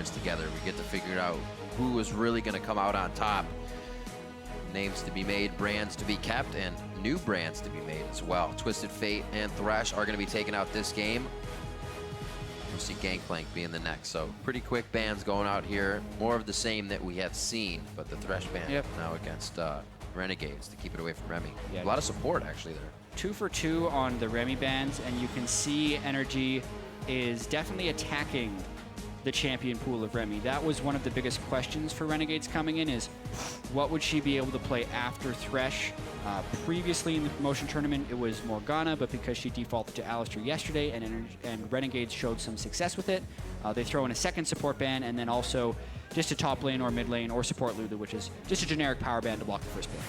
tournaments together. We get to figure out who is really going to come out on top. Names to be made, brands to be kept, and new brands to be made as well. Twisted Fate and Thresh are going to be taking out this game. We'll see Gangplank being the next. So pretty quick bans going out here. More of the same that we have seen, but the Thresh ban now against Renegades to keep it away from Remy. A lot of support actually there. 2 for 2 on the Remy bans, and you can see NRG is definitely attacking the champion pool of Remy. That was one of the biggest questions for Renegades coming in, is what would she be able to play after Thresh? Previously in the promotion tournament, it was Morgana, but because she defaulted to Alistar yesterday and Renegades showed some success with it, they throw in a second support ban, and then also just a top lane or mid lane or support Lulu, which is just a generic power ban to block the first pick.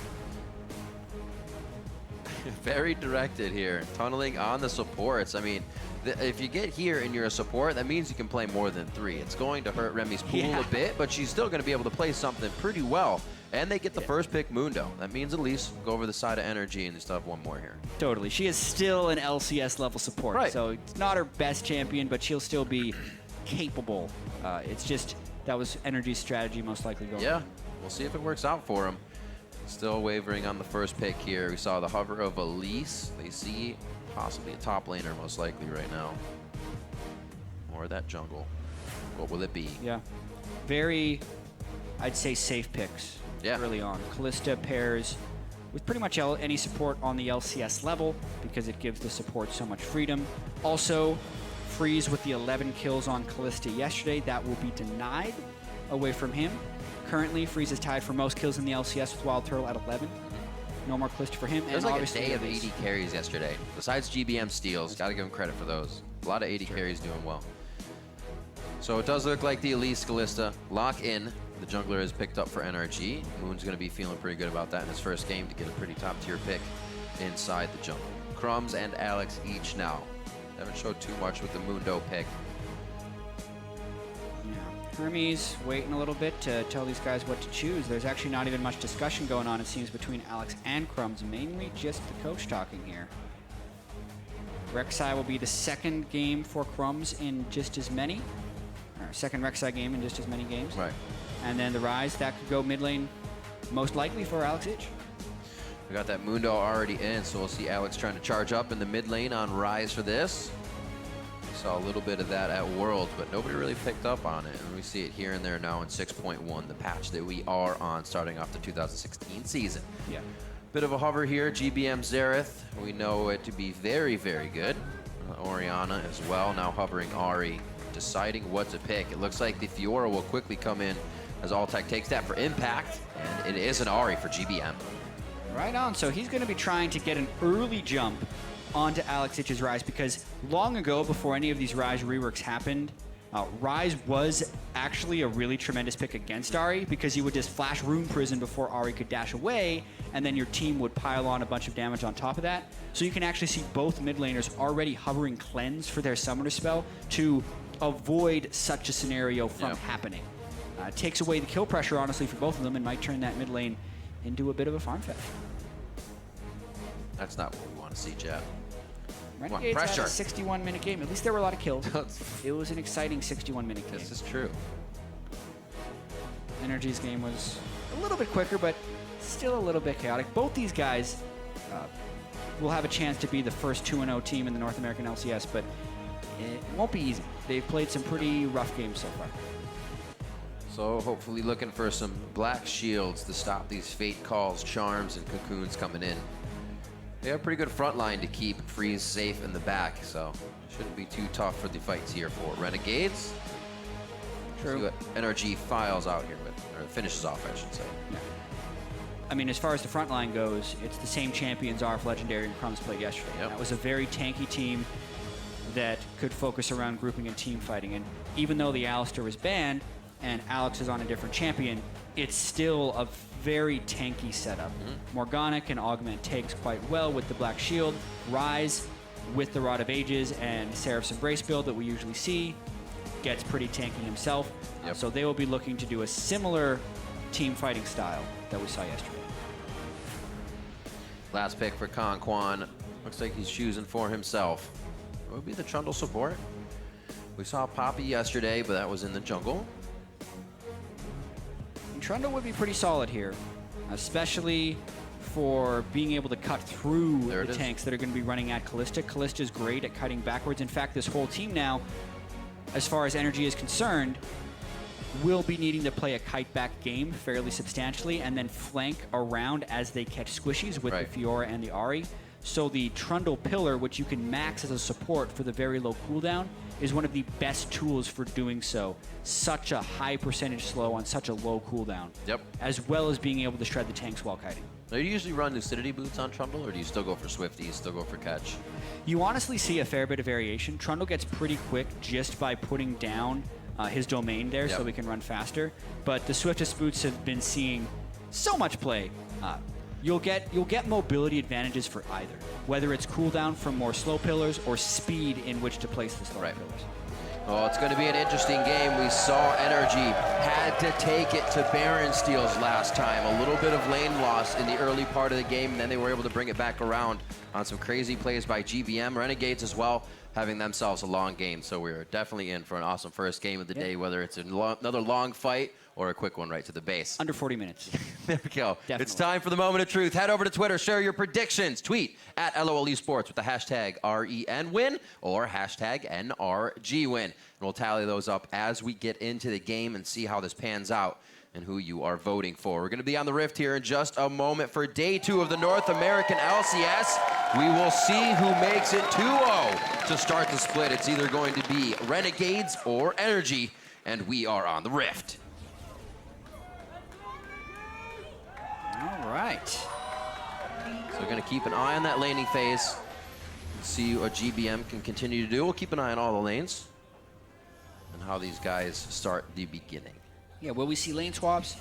Very directed here, tunneling on the supports. I mean, if you get here and you're a support, that means you can play more than 3. It's going to hurt Remy's pool a bit, but she's still going to be able to play something pretty well. And they get the first pick, Mundo. That means at least go over the side of NRG, and they still have one more here. Totally. She is still an LCS level support. Right. So it's not her best champion, but she'll still be capable. It's just that was NRG's strategy most likely going. Yeah, we'll see if it works out for him. Still wavering on the first pick here. We saw the hover of Elise. They see possibly a top laner most likely right now. Or that jungle. What will it be? Yeah. Very, I'd say, safe picks early on. Callista pairs with pretty much any support on the LCS level because it gives the support so much freedom. Also, Freeze with the 11 kills on Callista yesterday. That will be denied away from him. Currently, Freeze is tied for most kills in the LCS with Wild Turtle at 11. No more Callista for him. There's like a day of 80 carries yesterday. Besides GBM steals, got to give him credit for those. A lot of 80 carries doing well. So it does look like the Elise Callista lock in. The jungler is picked up for NRG. Moon's going to be feeling pretty good about that in his first game to get a pretty top tier pick inside the jungle. Crumbs and Alex each now. Haven't showed too much with the Mundo pick. Hermes waiting a little bit to tell these guys what to choose. There's actually not even much discussion going on, it seems, between Alex and Crumbs, mainly just the coach talking here. Rek'Sai will be the second game for Crumbs in just as many, or second Rek'Sai game in just as many games. Right. And then the Rise, that could go mid lane most likely for Alex Ich. We got that Mundo already in, so we'll see Alex trying to charge up in the mid lane on Rise for this. Saw a little bit of that at Worlds, but nobody really picked up on it. And we see it here and there now in 6.1, the patch that we are on starting off the 2016 season. Yeah. Bit of a hover here, GBM Xerath. We know it to be very, very good. Orianna as well, now hovering Ahri, deciding what to pick. It looks like the Fiora will quickly come in as Alltech takes that for impact, and it is an Ahri for GBM. Right on, so he's going to be trying to get an early jump onto Alex Ich's Rise, because long ago, before any of these Rise reworks happened, Rise was actually a really tremendous pick against Ahri, because you would just flash Rune Prison before Ahri could dash away, and then your team would pile on a bunch of damage on top of that. So you can actually see both mid laners already hovering Cleanse for their Summoner spell to avoid such a scenario from happening. It takes away the kill pressure, honestly, for both of them, and might turn that mid lane into a bit of a farm fetch. That's not what we want to see, Jeff. Renegades had a 61-minute game. At least there were a lot of kills. It was an exciting 61-minute game. This is true. NRG's game was a little bit quicker, but still a little bit chaotic. Both these guys will have a chance to be the first 2-0 team in the North American LCS, but it won't be easy. They've played some pretty rough games so far. So hopefully looking for some black shields to stop these Fate Calls, Charms, and Cocoons coming in. They have a pretty good front line to keep Freeze safe in the back, so shouldn't be too tough for the fights here for Renegades. True. See what NRG files out here with, or finishes off, I should say. Yeah. I mean, as far as the front line goes, it's the same champions Arf, Legendary, and Crumbs played yesterday. Yep. That was a very tanky team that could focus around grouping and team fighting. And even though the Alistar was banned and Alex is on a different champion, it's still a very tanky setup. Morgana can augment takes quite well with the Black Shield. Rise with the Rod of Ages and Seraph's Embrace build that we usually see gets pretty tanky himself. So they will be looking to do a similar team fighting style that we saw yesterday. Last pick for Conquan. Looks like he's choosing for himself. It would be the Trundle support. We saw Poppy yesterday, but that was in the jungle. And Trundle would be pretty solid here, especially for being able to cut through the tanks that are going to be running at Callista. Callista is great at cutting backwards. In fact, this whole team now, as far as NRG is concerned, will be needing to play a kite back game fairly substantially and then flank around as they catch squishies with the Fiora and the Ahri. So the Trundle pillar, which you can max as a support for the very low cooldown, is one of the best tools for doing so. Such a high percentage slow on such a low cooldown. Yep. As well as being able to shred the tanks while kiting. Now, do you usually run Lucidity boots on Trundle, or do you still go for Swifties, still go for catch? You honestly see a fair bit of variation. Trundle gets pretty quick just by putting down his domain there so we can run faster. But the swiftest boots have been seeing so much play. You'll get mobility advantages for either, whether it's cooldown from more slow pillars or speed in which to place the slow pillars. Well, it's going to be an interesting game. We saw NRG had to take it to Baron Steals last time. A little bit of lane loss in the early part of the game, and then they were able to bring it back around on some crazy plays by GBM. Renegades as well, having themselves a long game. So we're definitely in for an awesome first game of the day, whether it's another long fight or a quick one right to the base. Under 40 minutes. There we go. Definitely. It's time for the moment of truth. Head over to Twitter, share your predictions. Tweet at LOL Esports with the hashtag RENWin or hashtag NRGWin. And we'll tally those up as we get into the game and see how this pans out and who you are voting for. We're going to be on the Rift here in just a moment for Day 2 of the North American LCS. We will see who makes it 2-0 to start the split. It's either going to be Renegades or NRG, and we are on the Rift. All right. So we're going to keep an eye on that laning phase and see what GBM can continue to do. We'll keep an eye on all the lanes and how these guys start the beginning. Yeah, will we see lane swaps?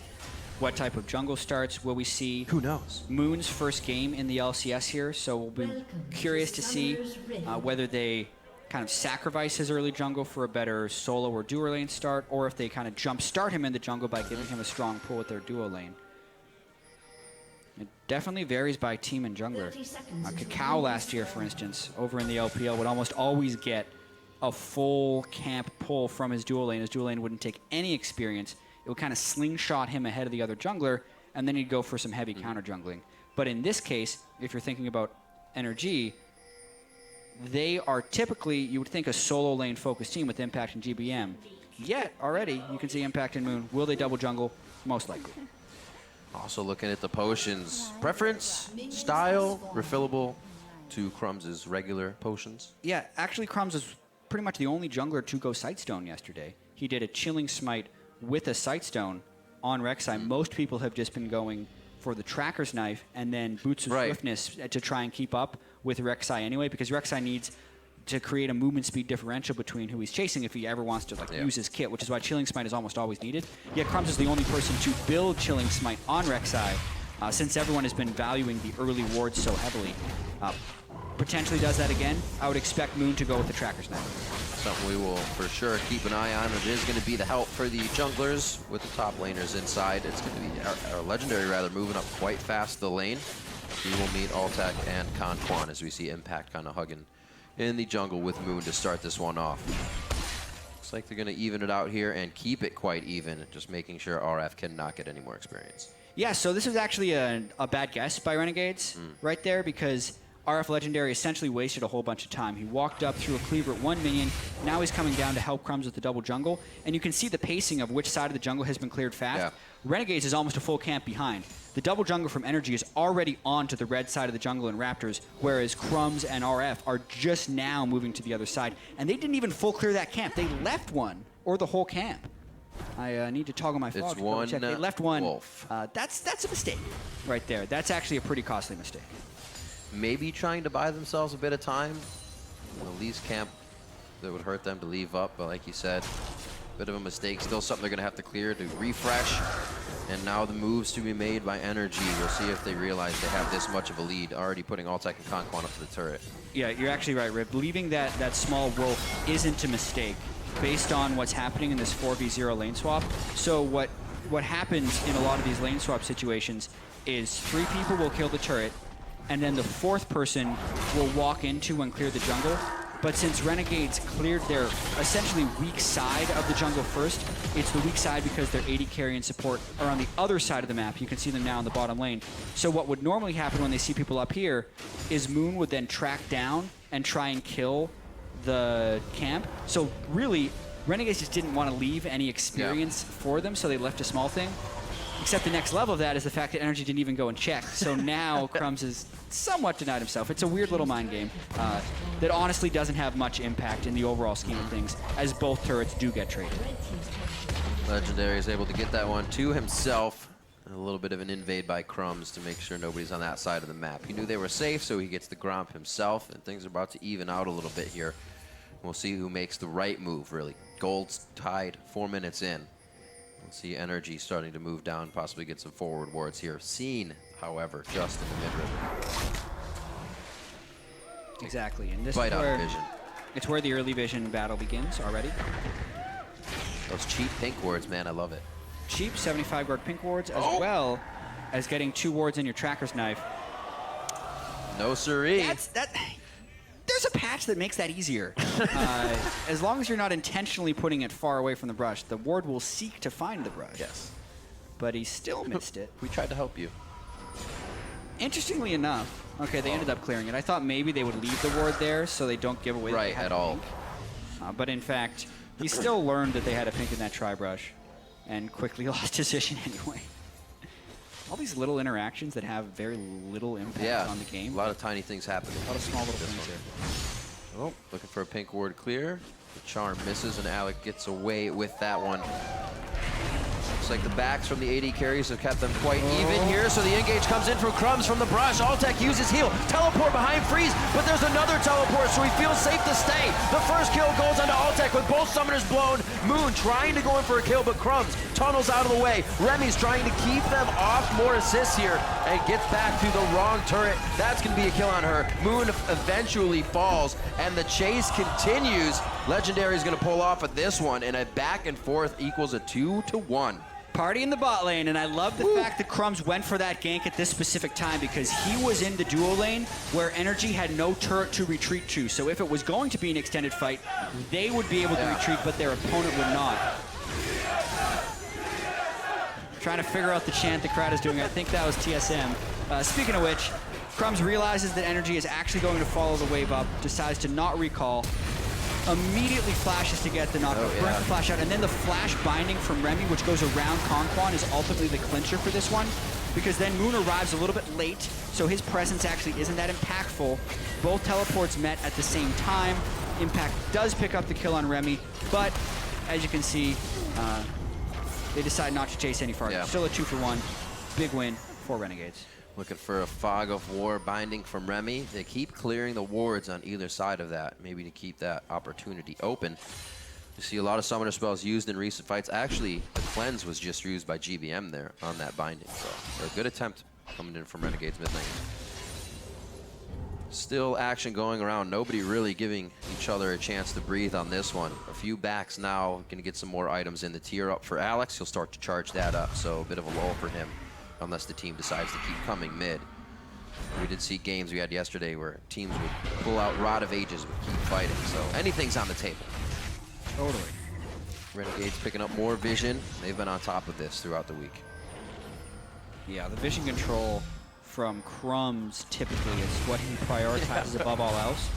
What type of jungle starts? Will we see... Who knows? Moon's first game in the LCS here, so we'll be curious to see whether they kind of sacrifice his early jungle for a better solo or duo lane start, or if they kind of jump start him in the jungle by giving him a strong pull with their duo lane. It definitely varies by team and jungler. Cacao last year, for instance, over in the LPL, would almost always get a full camp pull from his duo lane. His duo lane wouldn't take any experience. It would kind of slingshot him ahead of the other jungler, and then he'd go for some heavy counter jungling. But in this case, if you're thinking about NRG, they are typically, you would think, a solo lane focused team with Impact and GBM. Yet, already, you can see Impact and Moon. Will they double jungle? Most likely. Also looking at the potions. Preference, style, refillable to Crumbs' regular potions? Yeah, actually Crumbs is pretty much the only jungler to go Sightstone yesterday. He did a Chilling Smite with a Sightstone on Rek'Sai. Most people have just been going for the Tracker's Knife and then Boots of Swiftness to try and keep up with Rek'Sai anyway, because Rek'Sai needs to create a movement speed differential between who he's chasing if he ever wants to use his kit, which is why Chilling Smite is almost always needed. Yet Crumbs is the only person to build Chilling Smite on Rek'Sai since everyone has been valuing the early wards so heavily. Potentially does that again. I would expect Moon to go with the Tracker's Knife. Something we will for sure keep an eye on. It is going to be the help for the junglers with the top laners inside. It's going to be our Legendary rather moving up quite fast the lane. We will meet Altac and Conquan as we see Impact kind of hugging in the jungle with Moon to start this one off. Looks like they're going to even it out here and keep it quite even, just making sure RF cannot get any more experience. Yeah, so this was actually a bad guess by Renegades right there, because RF Legendary essentially wasted a whole bunch of time. He walked up through a cleaver at 1 minion. Now he's coming down to help Crumbs with the double jungle. And you can see the pacing of which side of the jungle has been cleared fast. Yeah. Renegades is almost a full camp behind. The double jungle from NRG is already on to the red side of the jungle in Raptors, whereas Crumbs and RF are just now moving to the other side. And they didn't even full clear that camp. They left one, or the whole camp. I need to toggle my fog. It's one check. They left one. wolf. That's a mistake right there. That's actually a pretty costly mistake. Maybe trying to buy themselves a bit of time. The least camp that would hurt them to leave up, but like you said, bit of a mistake. Still something they're going to have to clear to refresh. And now the moves to be made by NRG. We'll see if they realize they have this much of a lead, already putting Altac and Conquan up to the turret. Yeah, you're actually right, Rip. Leaving that small wolf isn't a mistake based on what's happening in this 4v0 lane swap. So what happens in a lot of these lane swap situations is 3 people will kill the turret, and then the 4th person will walk into and clear the jungle, But since Renegades cleared their essentially weak side of the jungle first, it's the weak side because their AD carry and support are on the other side of the map. You can see them now in the bottom lane. So what would normally happen when they see people up here is Moon would then track down and try and kill the camp. So really, Renegades just didn't want to leave any experience for them, so they left a small thing. Except the next level of that is the fact that NRG didn't even go and check. So now Crumbs is somewhat denied himself. It's a weird little mind game that honestly doesn't have much impact in the overall scheme of things, as both turrets do get traded. Legendary is able to get that one to himself. A little bit of an invade by Crumbs to make sure nobody's on that side of the map. He knew they were safe, so he gets the Gromp himself, and things are about to even out a little bit here. We'll see who makes the right move, really. Gold's tied 4 minutes in. We'll see NRG starting to move down, possibly get some forward wards here. Seen, however, just in the mid-river. Exactly, and this Bite is out where, vision. it's where the early vision battle begins already. Those cheap pink wards, man, I love it. Cheap 75 guard pink wards, as well as getting 2 wards in your tracker's knife. No siree. There's a patch that makes that easier. As long as you're not intentionally putting it far away from the brush, the ward will seek to find the brush. Yes. But he still missed it. We tried to help you. Interestingly enough, okay, they ended up clearing it. I thought maybe they would leave the ward there so they don't give away that they had at a all. pink. But in fact, he still learned that they had a pink in that tri-brush and quickly lost his vision anyway. All these little interactions that have very little impact on the game. A lot of tiny things happening. A lot of small little things here. Oh, looking for a pink ward clear. The charm misses, and Alec gets away with that one. Looks like the backs from the AD carries have kept them quite even here, so the engage comes in from Crumbs from the brush. Altec uses heal. Teleport behind Freeze, but there's another teleport, so he feels safe to stay. The first kill goes onto Altec with both summoners blown. Moon trying to go in for a kill, but Crumbs tunnels out of the way. Remy's trying to keep them off more assists here and gets back to the wrong turret. That's going to be a kill on her. Moon eventually falls, and the chase continues. Legendary is going to pull off at this one, and a back and forth equals a 2-1. Party in the bot lane, and I love the fact that Crumbs went for that gank at this specific time because he was in the duo lane where NRG had no turret to retreat to. So if it was going to be an extended fight, they would be able to retreat, but their opponent would not. Trying to figure out the chant the crowd is doing. I think that was TSM. Speaking of which, Crumbs realizes that NRG is actually going to follow the wave up, decides to not recall, immediately flashes to get the knockout, burns the flash out, and then the flash binding from Remy, which goes around Conquan, is ultimately the clincher for this one, because then Moon arrives a little bit late, so his presence actually isn't that impactful. Both teleports met at the same time. Impact does pick up the kill on Remy, but as you can see, they decide not to chase any farther. Still a 2-for-1. Big win for Renegades. Looking for a fog of war binding from Remy. They keep clearing the wards on either side of that, maybe to keep that opportunity open. You see a lot of summoner spells used in recent fights. Actually, the cleanse was just used by GBM there on that binding. So a good attempt coming in from Renegades mid lane. Still action going around. Nobody really giving each other a chance to breathe on this one. A few backs now. Going to get some more items in the tier up for Alex. He'll start to charge that up. So a bit of a lull for him, unless the team decides to keep coming mid. We did see games we had yesterday where teams would pull out Rod of Ages, would keep fighting. So anything's on the table. Totally. Renegades picking up more vision. They've been on top of this throughout the week. Yeah, the vision control from Crumbs typically is what he prioritizes above all else.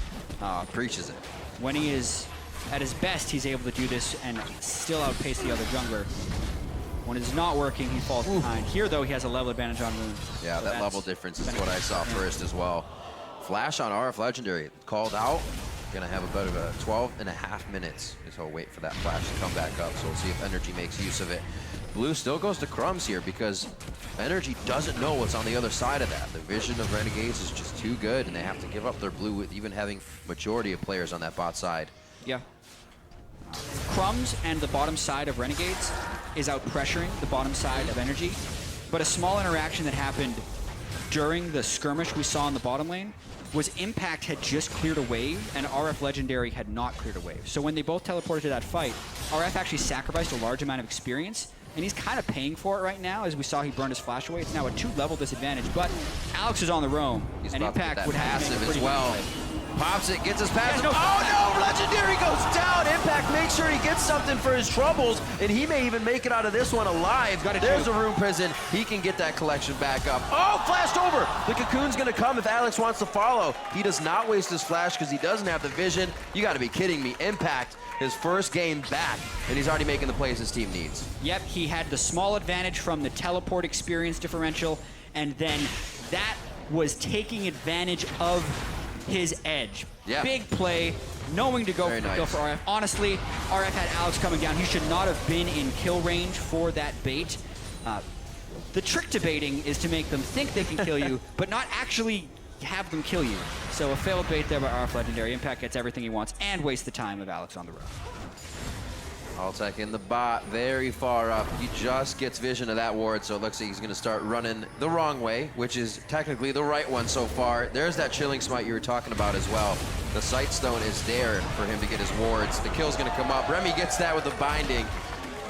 Preaches it. When he is at his best, he's able to do this and still outpace the other jungler. When it's not working, he falls behind. Here, though, he has a level advantage on Moon. Yeah, so that level difference is what I saw first as well. Flash on RF Legendary. Called out. Going to have about 12.5 minutes. So he'll wait for that flash to come back up. So we'll see if NRG makes use of it. Blue still goes to Crumbs here because NRG doesn't know what's on the other side of that. The vision of Renegades is just too good, and they have to give up their blue with even having majority of players on that bot side. Yeah. Crumbs and the bottom side of Renegades is out pressuring the bottom side of NRG, but a small interaction that happened during the skirmish we saw in the bottom lane was Impact had just cleared a wave and RF Legendary had not cleared a wave. So when they both teleported to that fight, RF actually sacrificed a large amount of experience, and he's kind of paying for it right now. As we saw, he burned his flash away. It's now a 2-level disadvantage, but Alex is on the roam, and Impact would have to make a pretty as well. good Pops it, gets his pass. No. Oh no, Legendary goes down. Impact makes sure he gets something for his troubles, and he may even make it out of this one alive. There's a Rune Prison. He can get that collection back up. Oh, flashed over. The Cocoon's gonna come if Alex wants to follow. He does not waste his flash because he doesn't have the vision. You gotta be kidding me. Impact, his first game back, and he's already making the plays his team needs. Yep, he had the small advantage from the teleport experience differential, and then that was taking advantage of his edge. Yep. Big play, knowing to go for RF. Honestly, RF had Alex coming down. He should not have been in kill range for that bait. The trick to baiting is to make them think they can kill you, but not actually have them kill you. So a failed bait there by RF Legendary. Impact gets everything he wants and wastes the time of Alex on the road. Altec in the bot, very far up. He just gets vision of that ward, so it looks like he's going to start running the wrong way, which is technically the right one so far. There's that chilling smite you were talking about as well. The sight stone is there for him to get his wards. The kill's going to come up. Remy gets that with the binding.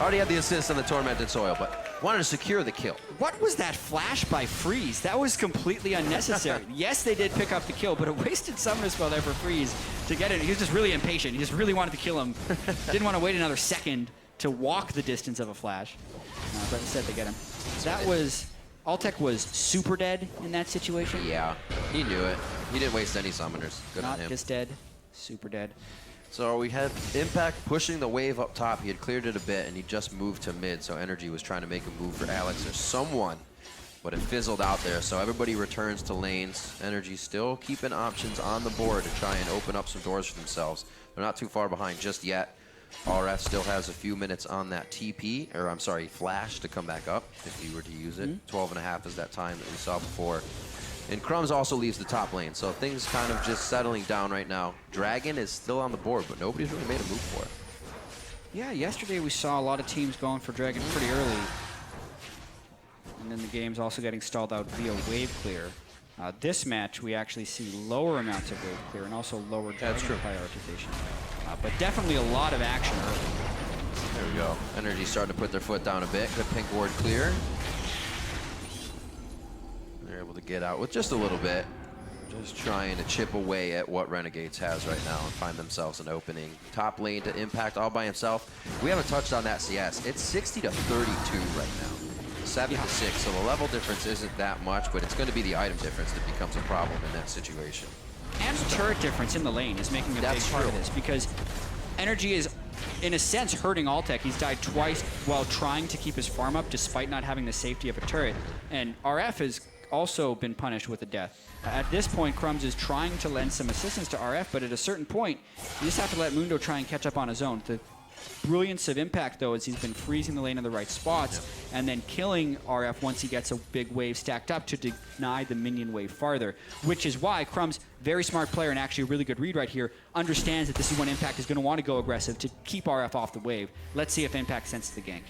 Already had the assist on the Tormented Soil, but wanted to secure the kill. What was that flash by Freeze? That was completely unnecessary. Yes, they did pick up the kill, but it wasted Summoner Spell there for Freeze to get it. He was just really impatient. He just really wanted to kill him. Didn't want to wait another second to walk the distance of a flash. But instead they get him. That was... Altec was super dead in that situation. Yeah, he knew it. He didn't waste any summoners. Good on him. Not just dead, super dead. So we had Impact pushing the wave up top. He had cleared it a bit, and he just moved to mid, so NRG was trying to make a move for Alex or someone, but it fizzled out there, so everybody returns to lanes. NRG still keeping options on the board to try and open up some doors for themselves. They're not too far behind just yet. RF still has a few minutes on that TP, or I'm sorry, flash to come back up if he were to use it. 12.5 is that time that we saw before. And Crumbs also leaves the top lane, so things kind of just settling down right now. Dragon is still on the board, but nobody's really made a move for it. Yeah, yesterday we saw a lot of teams going for Dragon pretty early. And then the game's also getting stalled out via wave clear. This match, we actually see lower amounts of wave clear and also lower Dragon prioritization. But definitely a lot of action early. There we go. NRG starting to put their foot down a bit. Good pink ward clear. Able to get out with just a little bit, just trying to chip away at what Renegades has right now and find themselves an opening. Top lane to Impact all by himself. We haven't touched on that CS. It's 60 to 32 right now. 7 to 6, so the level difference isn't that much, but it's going to be the item difference that becomes a problem in that situation. And the turret difference in the lane is making a big part of this, because NRG is, in a sense, hurting Altec. He's died twice while trying to keep his farm up despite not having the safety of a turret. And RF has also been punished with a death. At this point, Crumbs is trying to lend some assistance to RF, but at a certain point, you just have to let Mundo try and catch up on his own. The brilliance of Impact, though, is he's been freezing the lane in the right spots and then killing RF once he gets a big wave stacked up to deny the minion wave farther, which is why Crumbs, very smart player and actually a really good read right here, understands that this is when Impact is going to want to go aggressive to keep RF off the wave. Let's see if Impact senses the gank.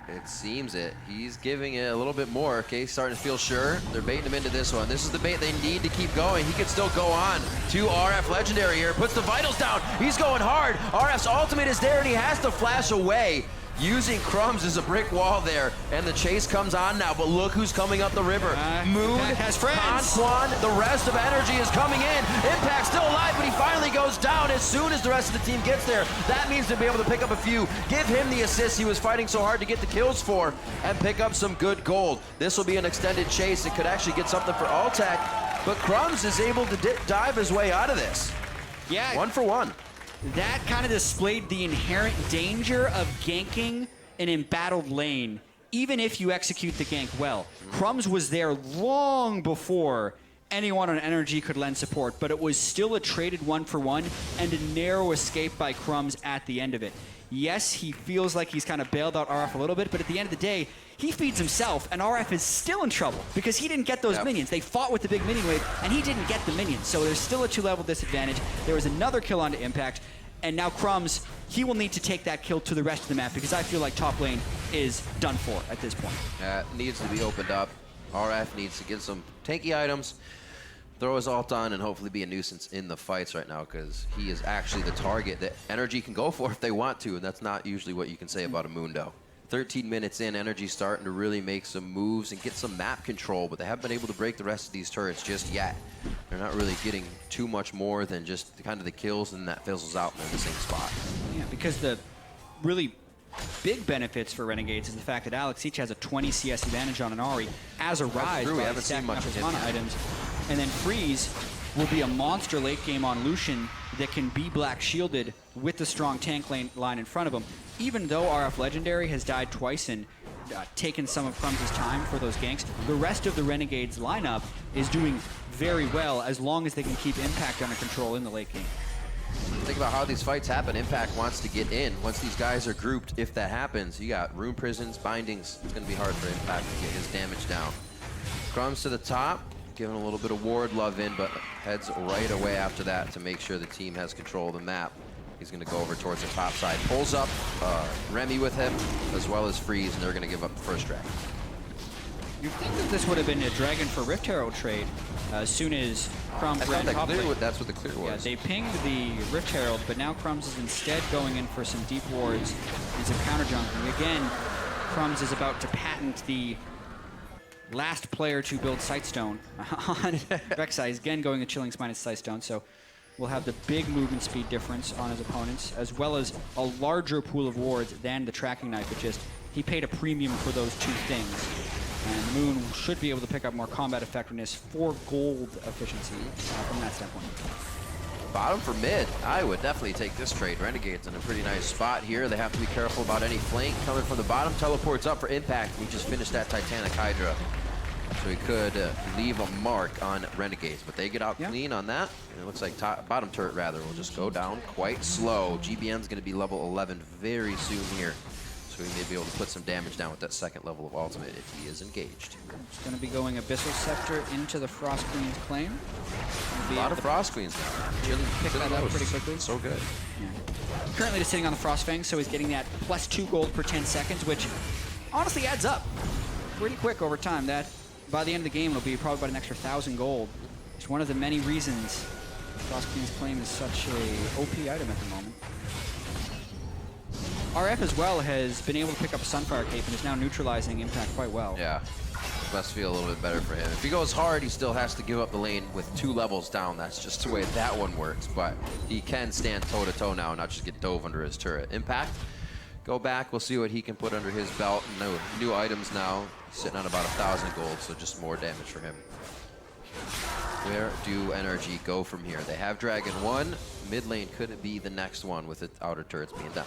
It seems it. He's giving it a little bit more. Okay, starting to feel sure. They're baiting him into this one. This is the bait they need to keep going. He could still go on to RF Legendary here. Puts the vitals down. He's going hard. RF's ultimate is there, and he has to flash away. Using Crumbs as a brick wall there, and the chase comes on now, but look who's coming up the river. Moon has friends. Antoine, the rest of NRG is coming in. Impact still alive, but he finally goes down as soon as the rest of the team gets there. That means to be able to pick up a few, give him the assist he was fighting so hard to get the kills for, and pick up some good gold. This will be an extended chase. It could actually get something for Altec, but Crumbs is able to dive his way out of this. Yeah. 1 for 1. That kind of displayed the inherent danger of ganking an embattled lane, even if you execute the gank well. Crumbs was there long before anyone on NRG could lend support, but it was still a traded 1 for 1 and a narrow escape by Crumbs at the end of it. Yes, he feels like he's kind of bailed out RF a little bit, but at the end of the day, he feeds himself, and RF is still in trouble because he didn't get those minions. They fought with the big minion wave, and he didn't get the minions, so there's still a 2-level disadvantage. There was another kill onto Impact, and now Crumbs, he will need to take that kill to the rest of the map because I feel like top lane is done for at this point. Needs to be opened up. RF needs to get some tanky items, throw his ult on, and hopefully be a nuisance in the fights right now because he is actually the target that NRG can go for if they want to, and that's not usually what you can say about a Mundo. 13 minutes in, NRG starting to really make some moves and get some map control, but they haven't been able to break the rest of these turrets just yet. They're not really getting too much more than just kind of the kills, and that fizzles out in the same spot. Yeah, because the really big benefits for Renegades is the fact that Alex each has a 20 CS advantage on an Ahri as a Rise true. We by haven't seen stacking much up of his him mana yet. items. And then Freeze will be a monster late game on Lucian that can be black shielded with the strong tank line in front of him. Even though RF Legendary has died twice and taken some of Crumbs' time for those ganks, the rest of the Renegades lineup is doing very well as long as they can keep Impact under control in the late game. Think about how these fights happen. Impact wants to get in. Once these guys are grouped, if that happens, you got Rune Prisons, Bindings. It's going to be hard for Impact to get his damage down. Crumbs to the top, giving a little bit of ward love in, but heads right away after that to make sure the team has control of the map. He's going to go over towards the top side. Pulls up Remy with him, as well as Freeze, and they're going to give up the first dragon. You'd think that this would have been a Dragon for Rift Herald trade as soon as Crumbs ran top lane. That's what the clear was. Yeah, they pinged the Rift Herald, but now Crumbs is instead going in for some deep wards and some counter jungling. Again, Crumbs is about to patent the last player to build Sightstone on Rek'Sai. He's again going the Chillings minus Sightstone, so we'll have the big movement speed difference on his opponents, as well as a larger pool of wards than the tracking knife. It just, he paid a premium for those two things. And Moon should be able to pick up more combat effectiveness for gold efficiency from that standpoint. Bottom for mid. I would definitely take this trade. Renegades in a pretty nice spot here. They have to be careful about any flank coming from the bottom. Teleports up for Impact. We just finished that Titanic Hydra. So he could leave a mark on Renegades, but they get out clean on that. And it looks like bottom turret, rather, will just go down quite slow. GBN's going to be level 11 very soon here. So he may be able to put some damage down with that second level of ultimate if he is engaged. It's going to be going Abyssal Scepter into the Frost Queen's claim. A lot of Frost Queens now. Pick that up pretty quickly. So good. Yeah. Currently just sitting on the Frost Fang, so he's getting that plus 2 gold per 10 seconds, which honestly adds up pretty quick over time. That by the end of the game, it'll be probably about an extra 1,000 gold. It's one of the many reasons Frost Queen's claim is such a OP item at the moment. RF as well has been able to pick up a Sunfire Cape and is now neutralizing Impact quite well. Yeah, must feel a little bit better for him. If he goes hard, he still has to give up the lane with 2 levels down. That's just the way that one works, but he can stand toe-to-toe now and not just get dove under his turret. Impact, go back. We'll see what he can put under his belt. No new items now, sitting on about 1,000 gold, so just more damage for him. Where do NRG go from here? They have Dragon 1. Mid lane could be the next one with the outer turrets being down.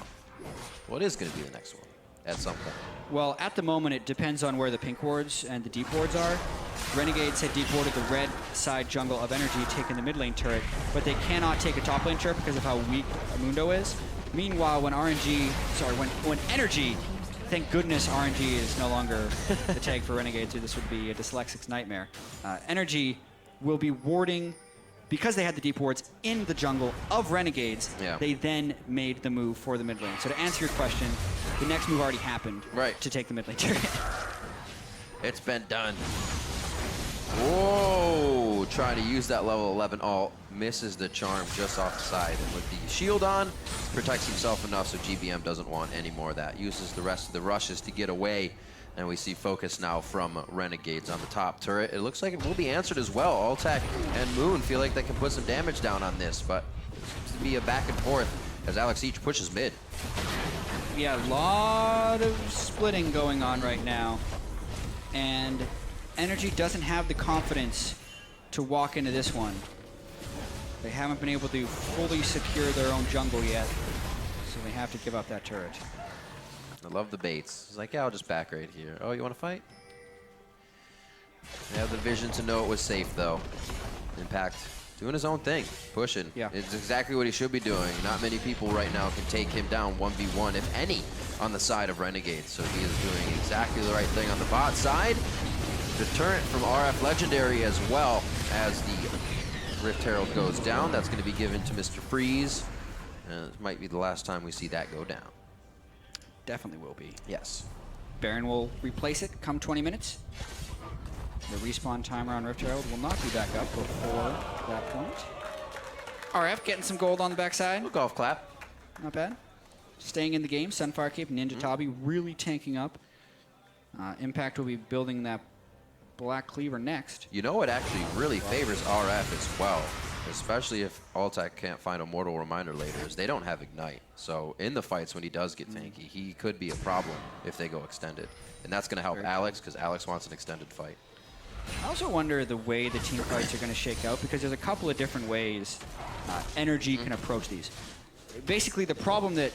What is going to be the next one at some point? Well, at the moment, it depends on where the pink wards and the deep wards are. Renegades had deep warded the red side jungle of NRG, taking the mid lane turret, but they cannot take a top lane turret because of how weak Mundo is. Meanwhile, when when NRG, thank goodness RNG is no longer the tag for Renegades, or this would be a dyslexic's nightmare. NRG will be warding. Because they had the deep wards in the jungle of Renegades, they then made the move for the mid lane. So to answer your question, the next move already happened to take the mid lane turret. It's been done. Whoa! Trying to use that level 11 ult. Misses the charm just off the side. And with the shield on, protects himself enough so GBM doesn't want any more of that. Uses the rest of the rushes to get away. And we see focus now from Renegades on the top turret. It looks like it will be answered as well. Alltech and Moon feel like they can put some damage down on this, but it seems to be a back and forth as Alex each pushes mid. Yeah, a lot of splitting going on right now. And NRG doesn't have the confidence to walk into this one. They haven't been able to fully secure their own jungle yet, so they have to give up that turret. I love the baits. He's like, yeah, I'll just back right here. Oh, you want to fight? They have the vision to know it was safe, though. Impact doing his own thing, pushing. Yeah. It's exactly what he should be doing. Not many people right now can take him down 1v1, if any, on the side of Renegades. So he is doing exactly the right thing on the bot side. Deterrent from RF Legendary as well as the Rift Herald goes down. That's going to be given to Mr. Freeze. And it might be the last time we see that go down. Definitely will be. Yes. Baron will replace it come 20 minutes. The respawn timer on Rift Herald will not be back up before that point. RF getting some gold on the backside. Little golf clap. Not bad. Staying in the game. Sunfire Cape, Ninja Tabi really tanking up. Impact will be building that Black Cleaver next. You know, it actually really favors RF as well, especially if Altec can't find a Mortal Reminder later, is they don't have Ignite. So in the fights when he does get tanky, he could be a problem if they go extended. And that's going to help Alex, because Alex wants an extended fight. I also wonder the way the team fights are going to shake out, because there's a couple of different ways NRG can approach these. Basically, the problem that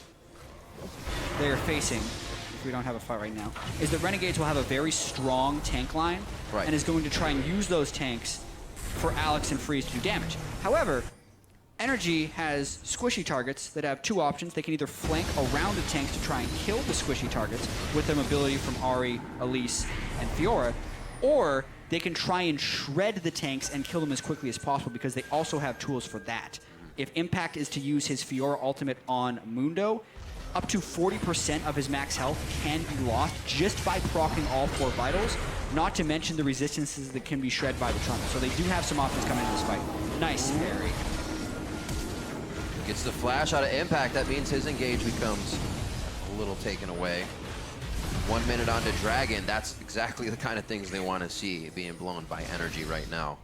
they're facing, if we don't have a fight right now, is that Renegades will have a very strong tank line and is going to try and use those tanks for Alex and Freeze to do damage. However, NRG has squishy targets that have two options. They can either flank around the tanks to try and kill the squishy targets with their mobility from Ahri, Elise, and Fiora, or they can try and shred the tanks and kill them as quickly as possible, because they also have tools for that. If Impact is to use his Fiora ultimate on Mundo, up to 40% of his max health can be lost just by proccing all 4 vitals, not to mention the resistances that can be shred by the trunk. So they do have some options coming into this fight. Nice parry. Gets the flash out of Impact. That means his engage becomes a little taken away. 1 minute onto Dragon. That's exactly the kind of things they want to see being blown by NRG right now.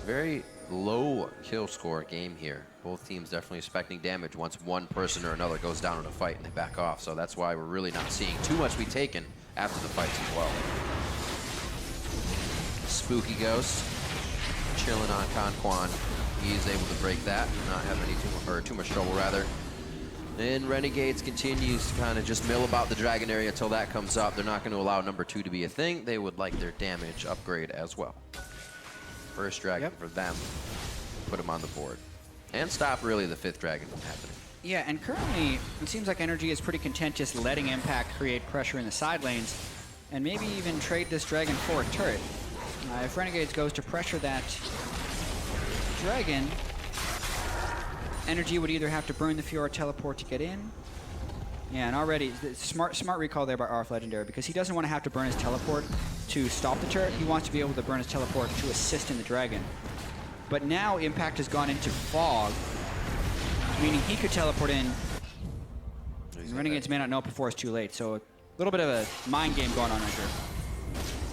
Very low kill score game here. Both teams definitely expecting damage once one person or another goes down in a fight and they back off. So that's why we're really not seeing too much be taken after the fights as well. Spooky Ghost chilling on Conquan. He's able to break that, not have too much trouble rather. And Renegades continues to kind of just mill about the Dragon area until that comes up. They're not going to allow number 2 to be a thing. They would like their damage upgrade as well. First Dragon for them. Put them on the board. And stop really the 5th Dragon from happening. Yeah, and currently it seems like NRG is pretty content just letting Impact create pressure in the side lanes and maybe even trade this Dragon for a turret. If Renegades goes to pressure that Dragon, NRG would either have to burn the Fiora teleport to get in. Yeah, and already, smart recall there by RF Legendary, because he doesn't want to have to burn his teleport to stop the turret. He wants to be able to burn his teleport to assist in the Dragon. But now Impact has gone into Fog, meaning he could teleport in. Renegades may not know it before it's too late, so a little bit of a mind game going on right here.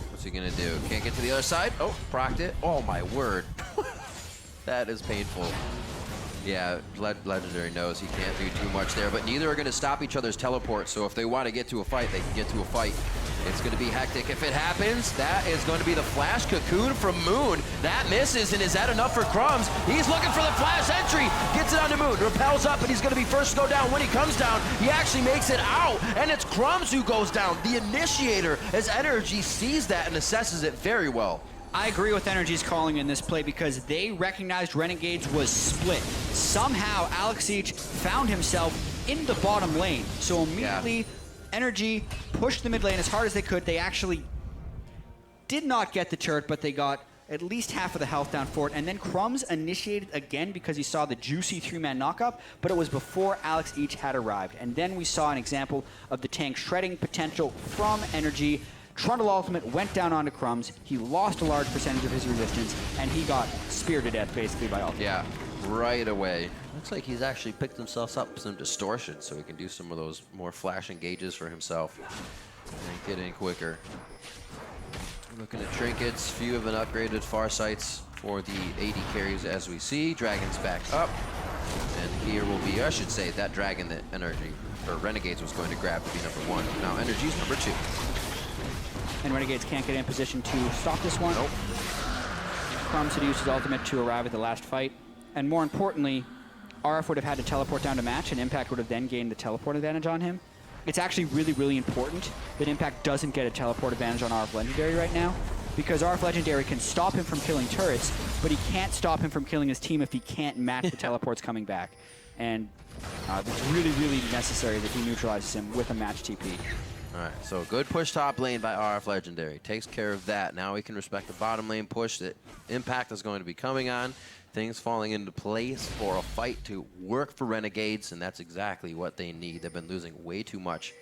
What's he gonna do? Can't get to the other side? Oh, procced it. Oh my word. That is painful. Yeah, Legendary knows he can't do too much there, but neither are going to stop each other's teleport, so if they want to get to a fight, they can get to a fight. It's going to be hectic. If it happens, that is going to be the Flash Cocoon from Moon. That misses, and is that enough for Crumbs? He's looking for the Flash entry. Gets it onto Moon. Repels up, and he's going to be first to go down. When he comes down, he actually makes it out, and it's Crumbs who goes down, the initiator, as NRG sees that and assesses it very well. I agree with NRG's calling in this play, because they recognized Renegades was split. Somehow, Alex Siege found himself in the bottom lane. So immediately, NRG pushed the mid lane as hard as they could. They actually did not get the turret, but they got at least half of the health down for it. And then Crumbs initiated again because he saw the juicy 3-man knockup, but it was before Alex Siege had arrived. And then we saw an example of the tank shredding potential from NRG. Trundle ultimate went down onto Crumbs. He lost a large percentage of his resistance, and he got speared to death basically by ultimate. Yeah, right away. Looks like he's actually picked himself up some distortion, so he can do some of those more flash engages for himself and get in quicker. Looking at trinkets, few have been upgraded Farsights for the AD carries as we see. Dragon's back up, and here will be, I should say, that Dragon that Renegades was going to grab to be number 1. Now NRG's number 2. And Renegades can't get in position to stop this one. Nope. Crumbs had used his ultimate to arrive at the last fight. And more importantly, RF would have had to teleport down to match, and Impact would have then gained the teleport advantage on him. It's actually really, really important that Impact doesn't get a teleport advantage on RF Legendary right now, because RF Legendary can stop him from killing turrets, but he can't stop him from killing his team if he can't match the teleports coming back. And it's really, really necessary that he neutralizes him with a match TP. All right, so good push top lane by RF Legendary. Takes care of that. Now we can respect the bottom lane push that Impact is going to be coming on. Things falling into place for a fight to work for Renegades, and that's exactly what they need. They've been losing way too much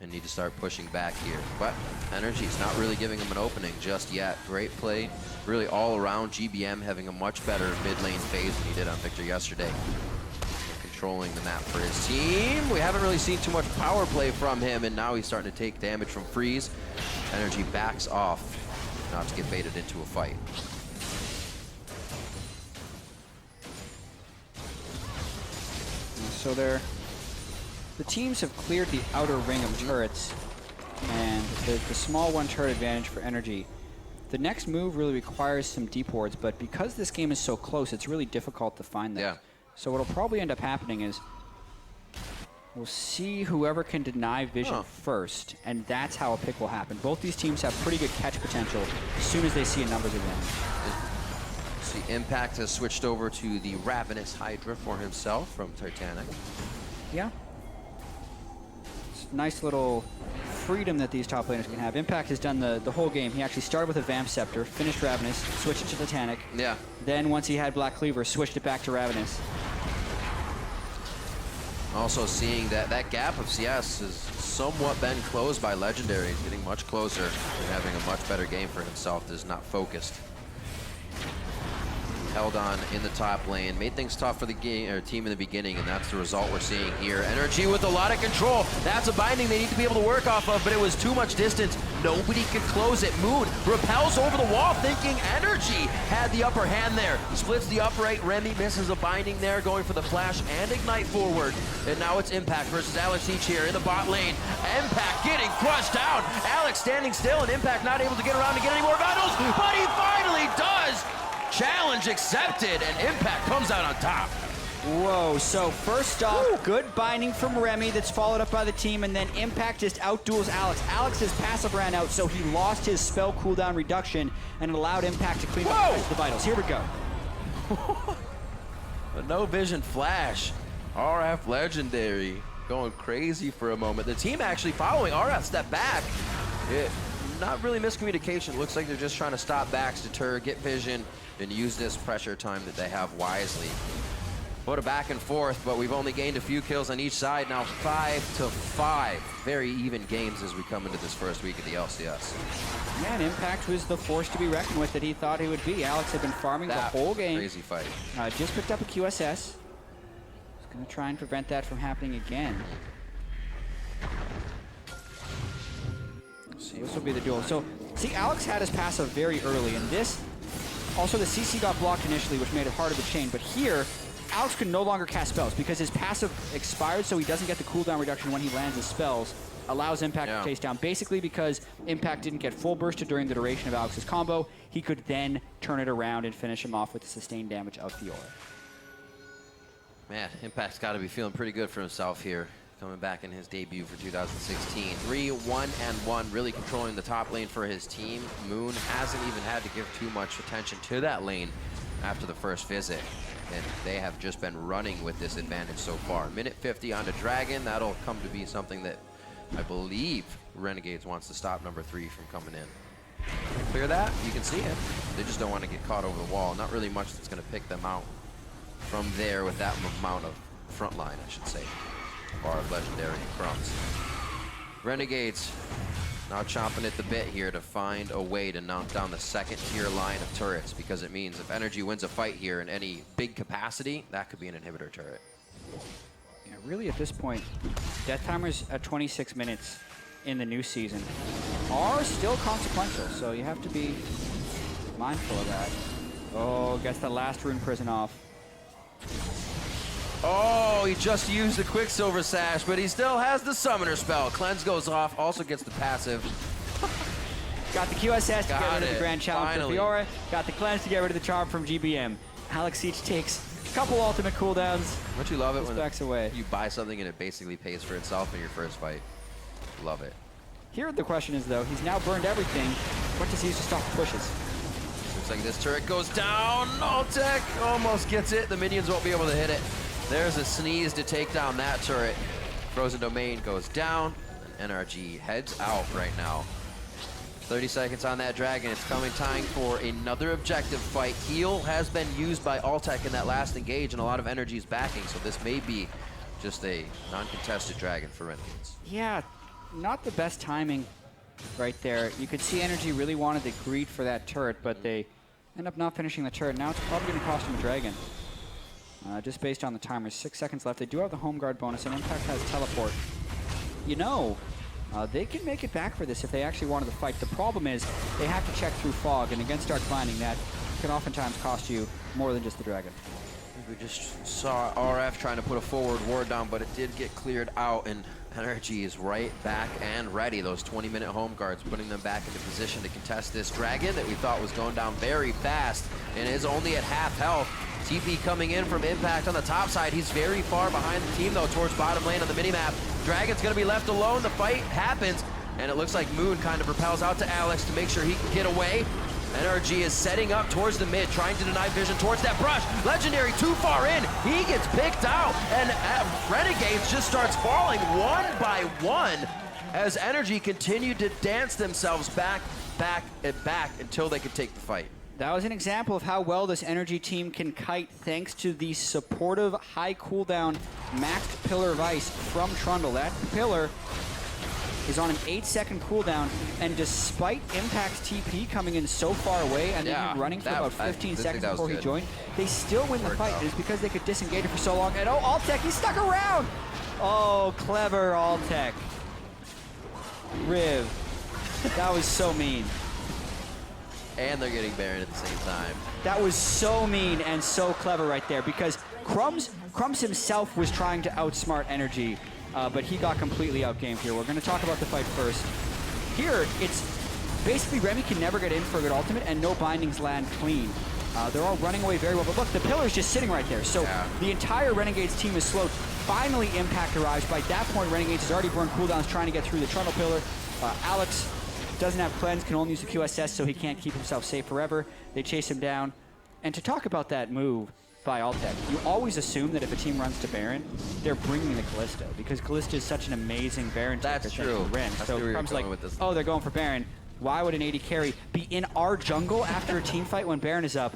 and need to start pushing back here. But NRG's not really giving them an opening just yet. Great play, really all around. GBM having a much better mid lane phase than he did on Victor yesterday. Controlling the map for his team. We haven't really seen too much power play from him, and now he's starting to take damage from Freeze. NRG backs off. not to get baited into a fight. So the teams have cleared the outer ring of turrets, and the small one turret advantage for NRG. The next move really requires some deep wards, but because this game is so close, it's really difficult to find them. Yeah. So what'll probably end up happening is we'll see whoever can deny vision first, and that's how a pick will happen. Both these teams have pretty good catch potential as soon as they see a numbers advantage. See, Impact has switched over to the Ravenous Hydra for himself from Titanic. Yeah. It's a nice little freedom that these top laners can have. Impact has done the whole game. He actually started with a Vamp Scepter, finished Ravenous, switched it to Titanic. Yeah. Then once he had Black Cleaver, switched it back to Ravenous. Also seeing that that gap of CS has somewhat been closed by Legendary. He's getting much closer and having a much better game for himself. Is not focused. Held on in the top lane, made things tough for the team in the beginning, and that's the result we're seeing here. NRG with a lot of control. That's a binding they need to be able to work off of, but it was too much distance. Nobody could close it. Moon repels over the wall, thinking NRG had the upper hand there. Splits the upright. Remy misses a binding there, going for the flash and ignite forward. And now it's Impact versus Alex each here in the bot lane. Impact getting crushed down. Alex standing still, and Impact not able to get around to get any more battles, but he finally does. Challenge accepted, and Impact comes out on top. Whoa, so first off, good binding from Remy that's followed up by the team, and then Impact just outduels Alex. Alex's passive ran out, so he lost his spell cooldown reduction, and it allowed Impact to clean up the vitals. Here we go. A no vision flash. RF Legendary going crazy for a moment. The team actually following RF step back. Not really miscommunication. Looks like they're just trying to stop backs, deter, get vision, and use this pressure time that they have wisely. Put a back and forth, but we've only gained a few kills on each side. Now 5-5. Very even games as we come into this first week of the LCS. Yeah, and Impact was the force to be reckoned with that he thought he would be. Alex had been farming the whole game. Crazy fight. Just picked up a QSS. He's going to try and prevent that from happening again. This will be the duel. So, see, Alex had his passive very early, and this, also the CC got blocked initially, which made it harder to chain, but here, Alex can no longer cast spells because his passive expired, so he doesn't get the cooldown reduction when he lands his spells, allows Impact to chase down. Basically because Impact didn't get full bursted during the duration of Alex's combo, he could then turn it around and finish him off with the sustained damage of Fiora. Man, Impact's got to be feeling pretty good for himself here. Coming back in his debut for 2016. 3-1-1, really controlling the top lane for his team. Moon hasn't even had to give too much attention to that lane after the first visit. And they have just been running with this advantage so far. Minute 50 onto Dragon. That'll come to be something that I believe Renegades wants to stop number 3 from coming in. Clear that, you can see it. They just don't want to get caught over the wall. Not really much that's going to pick them out from there with that amount of front line, I should say. Bar of Legendary crumbs. Renegades now chomping at the bit here to find a way to knock down the second tier line of turrets, because it means if NRG wins a fight here in any big capacity, that could be an inhibitor turret. Yeah, really at this point, death timers at 26 minutes in the new season are still consequential, so you have to be mindful of that. Oh, gets the last rune prison off. Oh, he just used the Quicksilver Sash, but he still has the Summoner spell. Cleanse goes off, also gets the passive. Got the QSS to get rid of the Grand Challenge for Fiora. Got the Cleanse to get rid of the Charm from GBM. Alex Siege takes a couple ultimate cooldowns. Don't you love it when backs away. You buy something and it basically pays for itself in your first fight? Love it. Here the question is, though, he's now burned everything. What does he use to stop the pushes? Looks like this turret goes down. Tech almost gets it. The minions won't be able to hit it. There's a sneeze to take down that turret. Frozen Domain goes down. And NRG heads out right now. 30 seconds on that Dragon. It's coming time for another objective fight. Heal has been used by Altec in that last engage, and a lot of NRG's backing, so this may be just a non-contested Dragon for Renegades. Yeah, not the best timing right there. You could see NRG really wanted the greed for that turret, but they end up not finishing the turret. Now it's probably going to cost him a Dragon. Just based on the timers, 6 seconds left. They do have the home guard bonus, and Impact has teleport. You know, They can make it back for this if they actually wanted to fight. The problem is they have to check through fog, and against Dark Blinding, that can oftentimes cost you more than just the Dragon. We just saw RF trying to put a forward ward down, but it did get cleared out, and NRG is right back and ready. Those 20-minute home guards putting them back into position to contest this Dragon that we thought was going down very fast and is only at half health. TP coming in from Impact on the top side. He's very far behind the team, though, towards bottom lane on the minimap. Dragon's going to be left alone. The fight happens, and it looks like Moon kind of repels out to Alex to make sure he can get away. NRG is setting up towards the mid, trying to deny vision towards that brush. Legendary too far in. He gets picked out, and Renegades just starts falling one by one as NRG continued to dance themselves back, and back until they could take the fight. That was an example of how well this NRG team can kite thanks to the supportive, high cooldown, maxed Pillar of Ice from Trundle. That pillar is on an 8-second cooldown, and despite Impact's TP coming in so far away and then running for about 15 seconds before he joined, they still win the fight. It's because they could disengage it for so long. And oh, Altec, he's stuck around! Oh, clever Altec. Riv. That was so mean. And they're getting Baron at the same time. That was so mean and so clever right there, because Crumbs himself was trying to outsmart NRG, but he got completely outgamed here. We're going to talk about the fight first. Here, it's basically Remy can never get in for a good ultimate, and no bindings land clean. They're all running away very well, but look, the pillar's just sitting right there. So the entire Renegades team is slowed. Finally, Impact arrives. By that point, Renegades has already burned cooldowns trying to get through the Trundle pillar. Alex doesn't have cleanse, can only use the QSS, so he can't keep himself safe forever. They chase him down. And to talk about that move by Altec, you always assume that if a team runs to Baron, they're bringing the Kalista, because Kalista is such an amazing Baron taker. That's true. So Crumb's like, oh, they're going for Baron. Why would an AD carry be in our jungle after a team fight when Baron is up?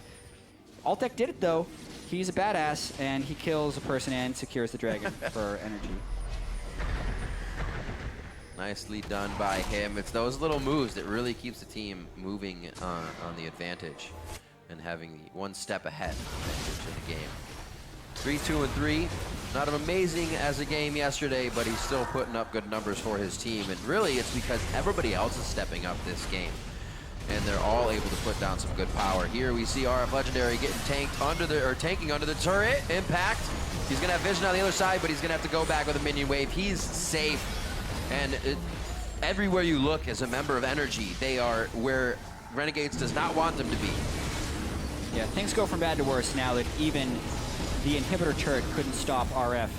Altec did it, though. He's a badass, and he kills a person and secures the Dragon for NRG. Nicely done by him. It's those little moves that really keeps the team moving on the advantage and having the one step ahead advantage in the game. 3-2-3. Not as amazing as a game yesterday, but he's still putting up good numbers for his team. And really, it's because everybody else is stepping up this game, and they're all able to put down some good power. Here we see RF Legendary getting tanked under the, or tanking under the turret. Impact. He's gonna have vision on the other side, but he's gonna have to go back with a minion wave. He's safe. And everywhere you look as a member of NRG, they are where Renegades does not want them to be. Yeah, things go from bad to worse now that even the inhibitor turret couldn't stop RF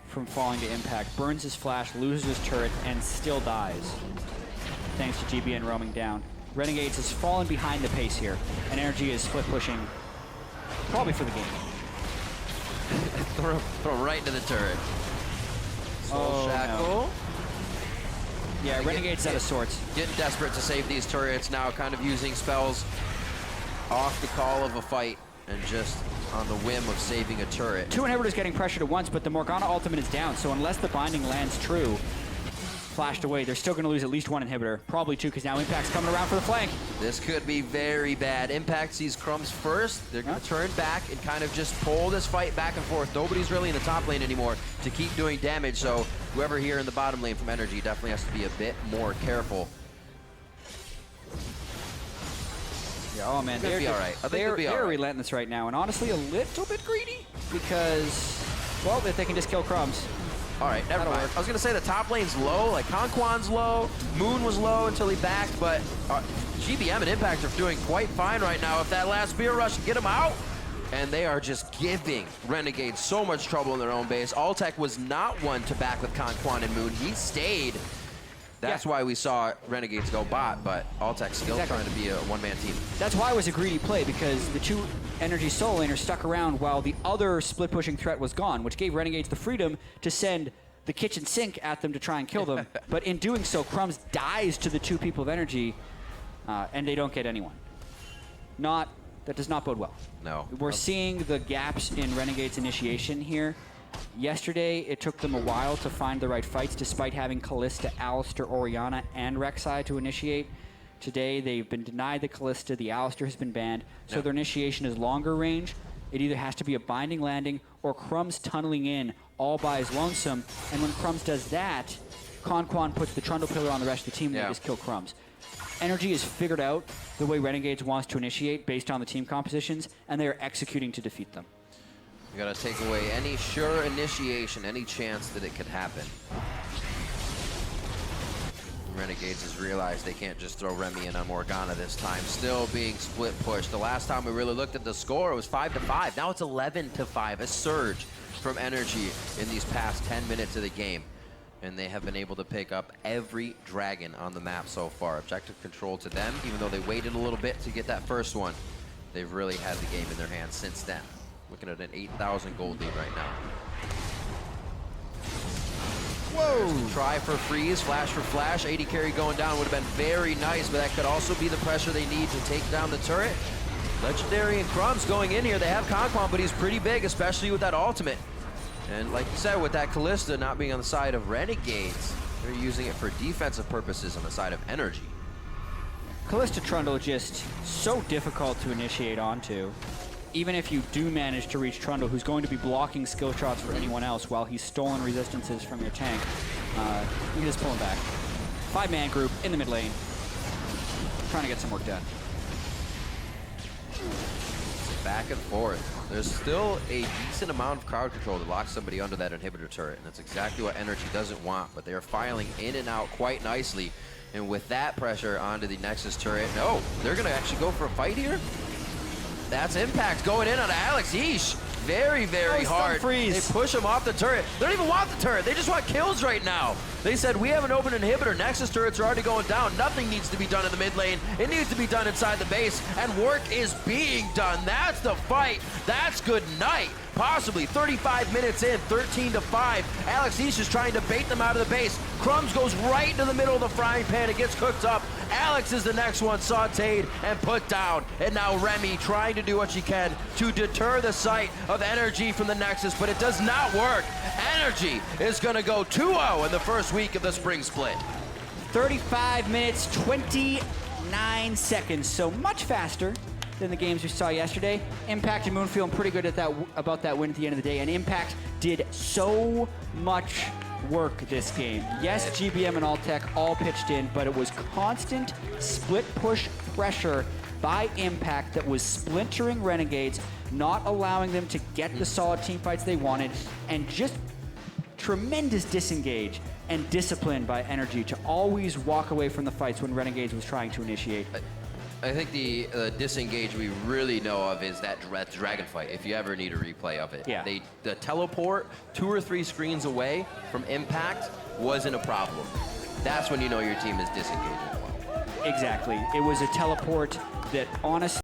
from falling to Impact. Burns his flash, loses his turret, and still dies, thanks to GBN roaming down. Renegades has fallen behind the pace here, and NRG is split pushing, probably for the game. throw right into the turret. Oh, Shackle. no. Yeah, Renegade's out of sorts. Getting desperate to save these turrets now, kind of using spells off the call of a fight and just on the whim of saving a turret. Two inhibitors getting pressured at once, but the Morgana ultimate is down, so unless the binding lands true, flashed away, they're still going to lose at least one inhibitor. Probably two, because now Impact's coming around for the flank. This could be very bad. Impact sees Crumbs first. They're going to turn back and kind of just pull this fight back and forth. Nobody's really in the top lane anymore to keep doing damage, so whoever here in the bottom lane from NRG definitely has to be a bit more careful. Yeah, oh man, They're all right. They're relentless right now, and honestly a little bit greedy, because, well, if they can just kill Crumbs. All right, never mind. I was going to say the top lane's low, like Conquan's low, Moon was low until he backed, but GBM and Impact are doing quite fine right now. If that last spear rush can get them out, and they are just giving Renegades so much trouble in their own base. Altec was not one to back with Conquan and Moon. He stayed. That's why we saw Renegades go bot, but Altec's still trying to be a one-man team. That's why it was a greedy play, because the two NRG solo laners stuck around while the other split-pushing threat was gone, which gave Renegades the freedom to send the kitchen sink at them to try and kill them. But in doing so, Crumbs dies to the two people of NRG, and they don't get anyone. That does not bode well. No. We're seeing the gaps in Renegade's initiation here. Yesterday, it took them a while to find the right fights, despite having Kalista, Alistar, Orianna, and Rek'Sai to initiate. Today, they've been denied the Kalista, the Alistar has been banned, so their initiation is longer range. It either has to be a binding landing or Crumbs tunneling in all by his lonesome, and when Crumbs does that, Conquan puts the Trundle pillar on the rest of the team, and they just kill Crumbs. NRG has figured out the way Renegades wants to initiate based on the team compositions, and they are executing to defeat them. You gotta take away any sure initiation, any chance that it could happen. Renegades has realized they can't just throw Remy in on Morgana this time. Still being split pushed. The last time we really looked at the score, it was 5-5. Now it's 11-5. A surge from NRG in these past 10 minutes of the game. And they have been able to pick up every dragon on the map so far. Objective control to them, even though they waited a little bit to get that first one. They've really had the game in their hands since then. Looking at an 8,000 gold lead right now. Whoa! Try for freeze, flash for flash. 80 carry going down would have been very nice, but that could also be the pressure they need to take down the turret. Legendary and Crumbs going in here. They have Conquan, but he's pretty big, especially with that ultimate. And like you said, with that Callista not being on the side of Renegades, they're using it for defensive purposes on the side of NRG. Callista Trundle just so difficult to initiate onto. Even if you do manage to reach Trundle, who's going to be blocking skill shots for anyone else while he's stolen resistances from your tank, you can just pull him back. 5-man group in the mid lane, trying to get some work done. Back and forth. There's still a decent amount of crowd control to lock somebody under that inhibitor turret, and that's exactly what NRG doesn't want, but they are filing in and out quite nicely. And with that pressure onto the Nexus turret, no, they're gonna actually go for a fight here? That's Impact going in on Alex. Yeesh. Very, very hard. Freeze. They push him off the turret. They don't even want the turret. They just want kills right now. They said, we have an open inhibitor. Nexus turrets are already going down. Nothing needs to be done in the mid lane. It needs to be done inside the base, and work is being done. That's the fight. That's good night. Possibly 35 minutes in, 13-5. Alex East is trying to bait them out of the base. Crumbs goes right into the middle of the frying pan. It gets cooked up. Alex is the next one sauteed and put down. And now Remy trying to do what she can to deter the sight of NRG from the Nexus, but it does not work. NRG is going to go 2-0 in the first week of the spring split. 35 minutes, 29 seconds, so much faster than the games we saw yesterday. Impact and Moon feeling pretty good at about that win at the end of the day, and Impact did so much work this game. Yes, GBM and Alltech all pitched in, but it was constant split push pressure by Impact that was splintering Renegades, not allowing them to get the solid team fights they wanted, and just tremendous disengage and discipline by NRG to always walk away from the fights when Renegades was trying to initiate. I think the disengage we really know of is that dragon fight, if you ever need a replay of it. Yeah. The teleport 2 or 3 screens away from Impact wasn't a problem. That's when you know your team is disengaging well. Exactly. It was a teleport that honestly